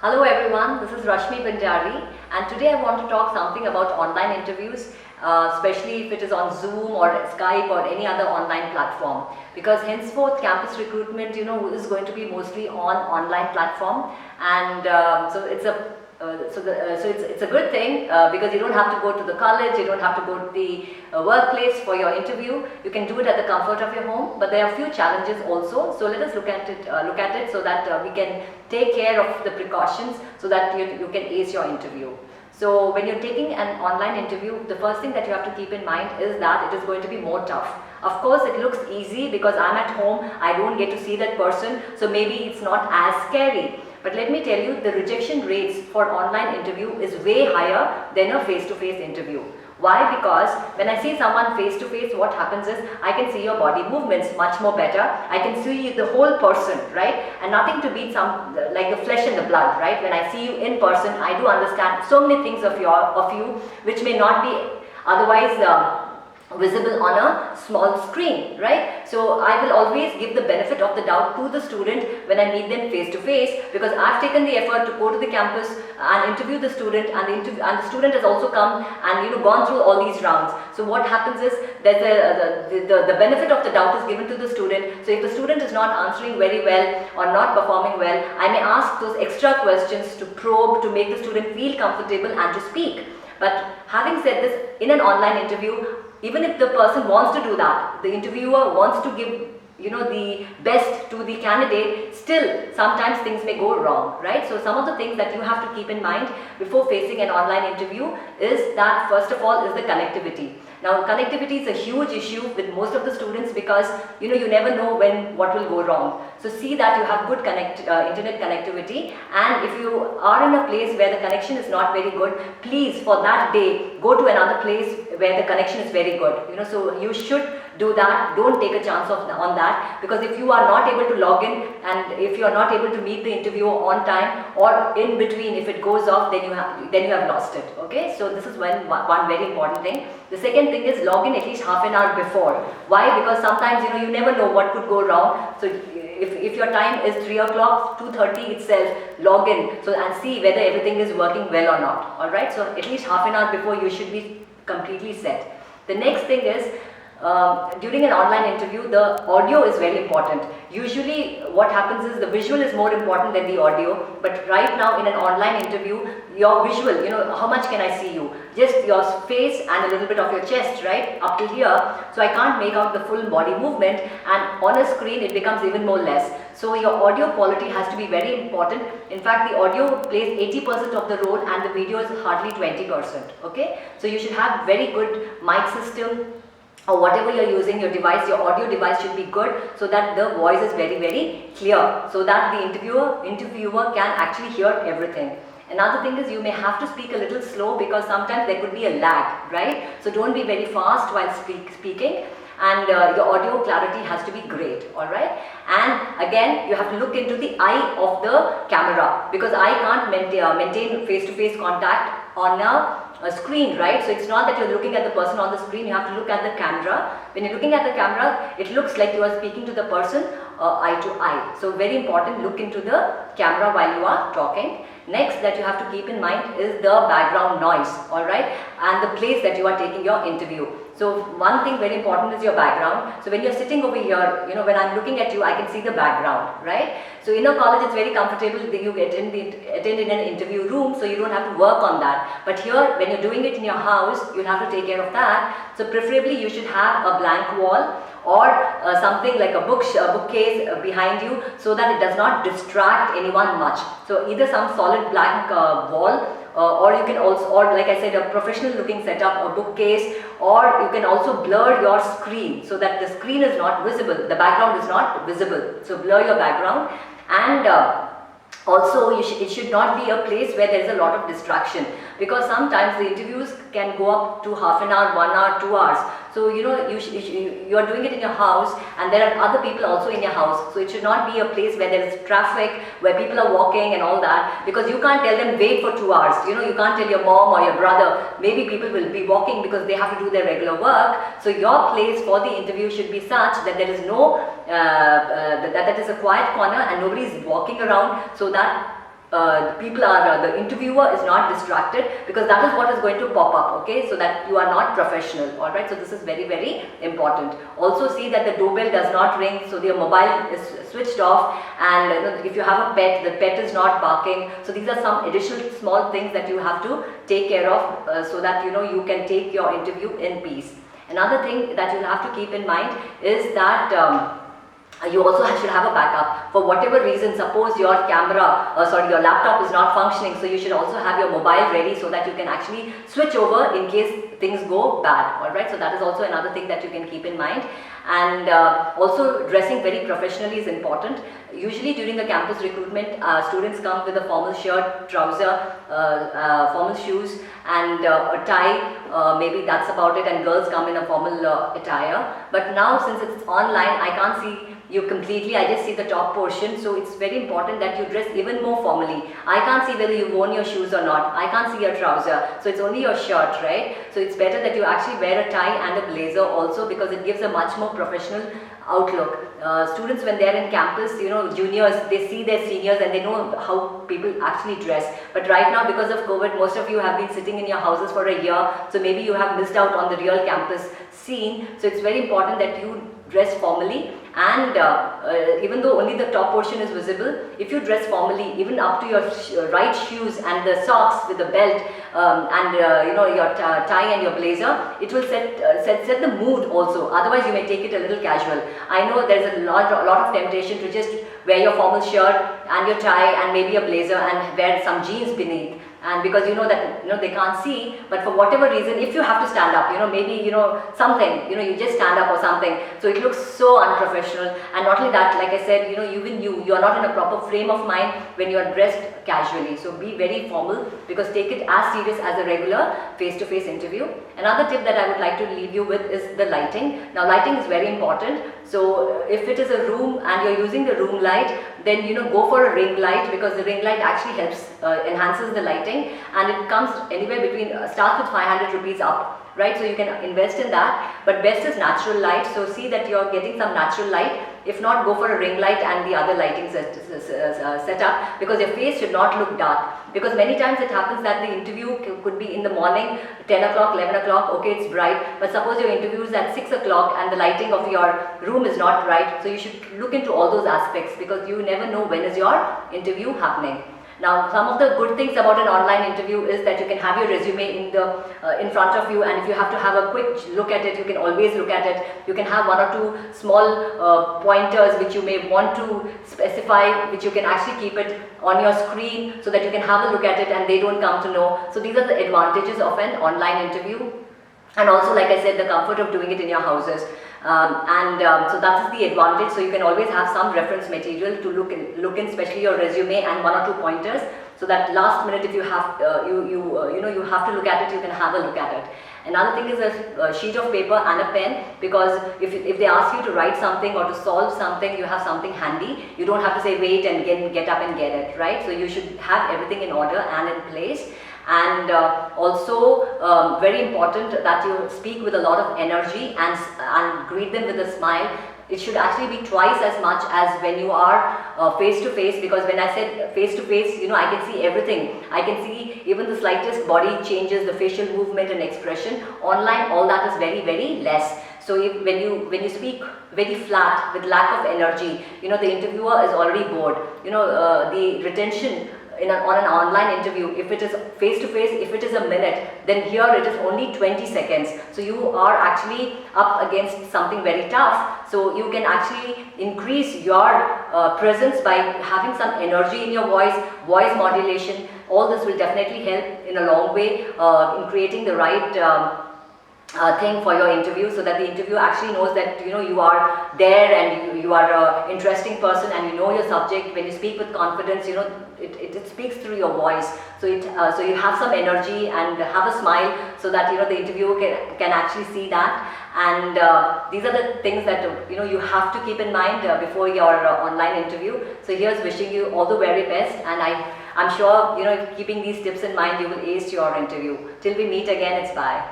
Hello everyone, this is Rashmi Bhandary, and today I want to talk something about online interviews, especially if it is on Zoom or Skype or any other online platform. Because henceforth campus recruitment, is going to be mostly on online platform, and so it's a it's a good thing because you don't have to go to the college, you don't have to go to the workplace for your interview. You can do it at the comfort of your home. But there are a few challenges also. So let us look at it so that we can take care of the precautions so that you can ace your interview. So when you're taking an online interview, the first thing that you have to keep in mind is that it is going to be more tough. Of course, it looks easy because I'm at home, I don't get to see that person, so maybe it's not as scary. But let me tell you, the rejection rates for online interview is way higher than a face-to-face interview. Why? Because when I see someone face-to-face, what happens is I can see your body movements much more better. I can see the whole person, right? And nothing to beat some like the flesh and the blood, right? When I see you in person, I do understand so many things of you which may not be otherwise visible on a small screen, right? So I will always give the benefit of the doubt to the student when I meet them face to face, because I've taken the effort to go to the campus and interview the student, and the student has also come and gone through all these rounds. So what happens is there's the benefit of the doubt is given to the student. So if the student is not answering very well or not performing well, I may ask those extra questions to probe, to make the student feel comfortable and to speak. But having said this, in an online interview, even if the person wants to do that, the interviewer wants to give the best to the candidate, still sometimes things may go wrong, right? So some of the things that you have to keep in mind before facing an online interview is that first of all is the connectivity. Now connectivity is a huge issue with most of the students because you never know what will go wrong. So see that you have good internet connectivity, and if you are in a place where the connection is not very good, please for that day go to another place where the connection is very good. So you should do that. Don't take a chance on that, because if you are not able to log in and if you are not able to meet the interviewer on time, or in between if it goes off, then you have lost it. Okay, so this is one very important thing. The second thing is log in at least half an hour before. Why? Because sometimes you never know what could go wrong. So if your time is 3 o'clock, 2:30 itself, log in and see whether everything is working well or not. Alright, so at least half an hour before you should be completely set. The next thing is during an online interview, the audio is very important. Usually what happens is the visual is more important than the audio, but right now in an online interview, your visual, how much can I see you? Just your face and a little bit of your chest, right, up to here. So I can't make out the full body movement, and on a screen it becomes even more less. So your audio quality has to be very important. In fact, the audio plays 80% of the role and the video is hardly 20%. Okay, so you should have very good mic system, or whatever you're using, your device, your audio device should be good, so that the voice is very, very clear, so that the interviewer can actually hear everything. Another thing is you may have to speak a little slow, because sometimes there could be a lag, right? So don't be very fast while speaking, and your audio clarity has to be great. Alright, and again you have to look into the eye of the camera, because I can't maintain face-to-face contact on a screen, right? So it's not that you're looking at the person on the screen, you have to look at the camera. When you're looking at the camera, it looks like you are speaking to the person eye to eye. So very important, look into the camera while you are talking. Next that you have to keep in mind is the background noise, alright, and the place that you are taking your interview. So one thing very important is your background. So when you're sitting over here, when I'm looking at you, I can see the background, right? So in a college it's very comfortable that you attend in an interview room, so you don't have to work on that. But here, when you're doing it in your house, you'll have to take care of that. So preferably you should have a blank wall, or something like a bookcase behind you, so that it does not distract anyone much. So either some solid blank wall, or you can also, or like I said, a professional looking setup, a bookcase, or you can also blur your screen so that the screen is not visible, the background is not visible. So blur your background, and also it should not be a place where there is a lot of distraction, because sometimes the interviews can go up to half an hour, 1 hour, 2 hours. So you are doing it in your house, and there are other people also in your house. So it should not be a place where there is traffic, where people are walking and all that, because you can't tell them wait for 2 hours. You can't tell your mom or your brother, maybe people will be walking because they have to do their regular work. So your place for the interview should be such that there is no that is a quiet corner and nobody is walking around, so that the interviewer is not distracted, because that is what is going to pop up, okay, so that you are not professional. All right, so this is very, very important. Also see that the doorbell does not ring, so your mobile is switched off, and if you have a pet, the pet is not barking. So these are some additional small things that you have to take care of, so that you can take your interview in peace. Another thing that you'll have to keep in mind is that you also should have a backup for whatever reason. Suppose your your laptop is not functioning, so you should also have your mobile ready, so that you can actually switch over in case things go bad. All right, so that is also another thing that you can keep in mind. And also dressing very professionally is important. Usually during the campus recruitment, students come with a formal shirt, trouser, formal shoes, and a tie. Maybe that's about it, and girls come in a formal attire. But now, since it's online, I can't see you completely, I just see the top portion, so it's very important that you dress even more formally. I can't see whether you've worn your shoes or not. I can't see your trouser, so it's only your shirt, right? So it's better that you actually wear a tie and a blazer also, because it gives a much more professional outlook. Students, when they're in campus, juniors, they see their seniors and they know how people actually dress. But right now, because of COVID, most of you have been sitting in your houses for a year, so maybe you have missed out on the real campus scene. So it's very important that you dress formally, and even though only the top portion is visible, if you dress formally, even up to your right shoes and the socks with the belt, and your tie and your blazer, it will set the mood also. Otherwise you may take it a little casual. I know there's a lot of temptation to just wear your formal shirt and your tie and maybe a blazer and wear some jeans beneath. And because that they can't see, but for whatever reason, if you have to stand up, maybe something, you just stand up or something, so it looks so unprofessional. And not only that, like I said, even you are not in a proper frame of mind when you are dressed casually. So be very formal, because take it as serious as a regular face-to-face interview. Another tip that I would like to leave you with is the lighting. Now lighting is very important. So if it is a room and you're using the room light, then go for a ring light, because the ring light actually helps, enhances the lighting, and it comes anywhere between, starts with 500 rupees up, right? So you can invest in that, but best is natural light. So see that you're getting some natural light. If not, go for a ring light and the other lighting setup, because your face should not look dark. Because many times it happens that the interview could be in the morning, 10 o'clock, 11 o'clock, okay, it's bright, but suppose your interview is at 6 o'clock and the lighting of your room is not right. So you should look into all those aspects, because you never know when is your interview happening. Now, some of the good things about an online interview is that you can have your resume in front of you, and if you have to have a quick look at it, you can always look at it. You can have one or two small pointers which you may want to specify, which you can actually keep it on your screen so that you can have a look at it and they don't come to know. So these are the advantages of an online interview. And also, like I said, the comfort of doing it in your houses. So that is the advantage. So you can always have some reference material to look in, especially your resume and one or two pointers, so that last minute if you have you have to look at it, you can have a look at it. Another thing is a sheet of paper and a pen, because if they ask you to write something or to solve something, you have something handy. You don't have to say wait and get up and get it, right? So you should have everything in order and in place. And also very important that you speak with a lot of energy and greet them with a smile. It should actually be twice as much as when you are face to face, because when I said face to face, I can see everything. I can see even the slightest body changes, the facial movement and expression. Online, all that is very, very less. So when you speak very flat with lack of energy, the interviewer is already bored. The retention on an online interview, if it is face to face, if it is a minute, then here it is only 20 seconds. So you are actually up against something very tough. So you can actually increase your presence by having some energy in your voice modulation. All this will definitely help in a long way in creating the right thing for your interview, so that the interviewer actually knows that you are there and you are an interesting person and you know your subject. When you speak with confidence, it speaks through your voice. So so you have some energy and have a smile, so that the interviewer can actually see that. And these are the things that you have to keep in mind before your online interview. So here's wishing you all the very best, and I'm sure keeping these tips in mind, you will ace your interview. Till we meet again, it's bye.